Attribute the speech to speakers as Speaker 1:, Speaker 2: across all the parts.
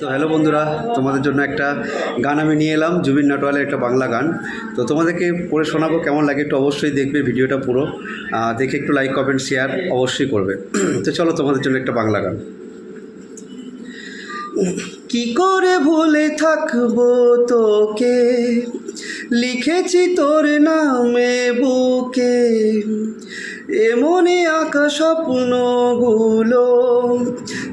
Speaker 1: তো হ্যালো বন্ধুরা, তোমাদের জন্য একটা গান আমি নিয়ে এলাম, জুবিন নটিয়ালের একটা বাংলা গান। তো তোমাদেরকে পড়ে শোনাবো, কেমন লাগে একটু অবশ্যই দেখবে ভিডিওটা পুরো, দেখে একটু লাইক কমেন্ট শেয়ার অবশ্যই করবে। তো চলো তোমাদের জন্য একটা বাংলা গান। কি করে ভুলে থাকবো তোকে, লিখেছি তোর নামে বুকে, এমনে আঁকা স্বপ্নগুলো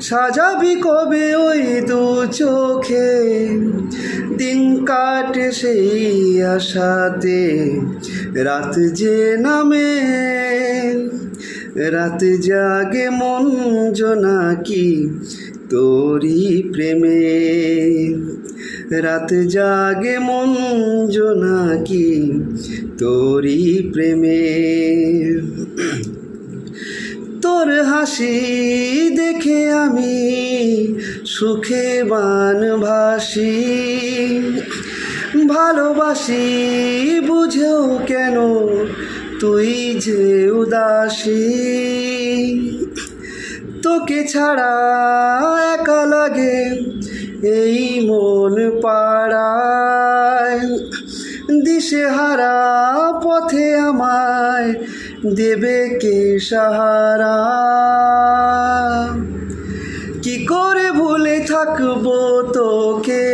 Speaker 1: সাজাবি কবে ওই দু চোখে। দিন কাটে সেই আশাতে, রাত যে নামে, রাত জাগে মন জোনাকি তোরি প্রেমে, রাত জাগে মন জোনাকি তোরি প্রেমে। তোর হাসি দেখে আমি সুখে বান ভাসি, ভালোবাসি বুঝেও কেন তুই যে উদাসী। তোকে ছাড়া একা লাগে এই মন পাড়ায়, দিশেহারা পথে আমায় দেবে কে সাহারা। কি করে ভুলে থাকবো তোকে,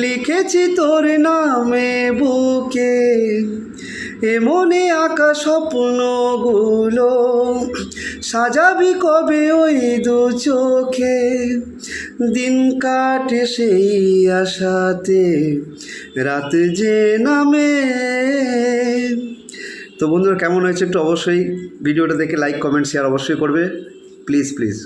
Speaker 1: লিখেছি তোর নামে বুকে, এমনে আঁকা স্বপ্নগুলো সাজাবি কবে ওই দু চোখে। দিন কাটে সেই আশাতে, রাত যে নামে। তো বন্ধুরা, কেমন হয়েছে একটু অবশ্যই ভিডিওটা দেখে লাইক কমেন্ট শেয়ার অবশ্যই করবে, প্লিজ প্লিজ।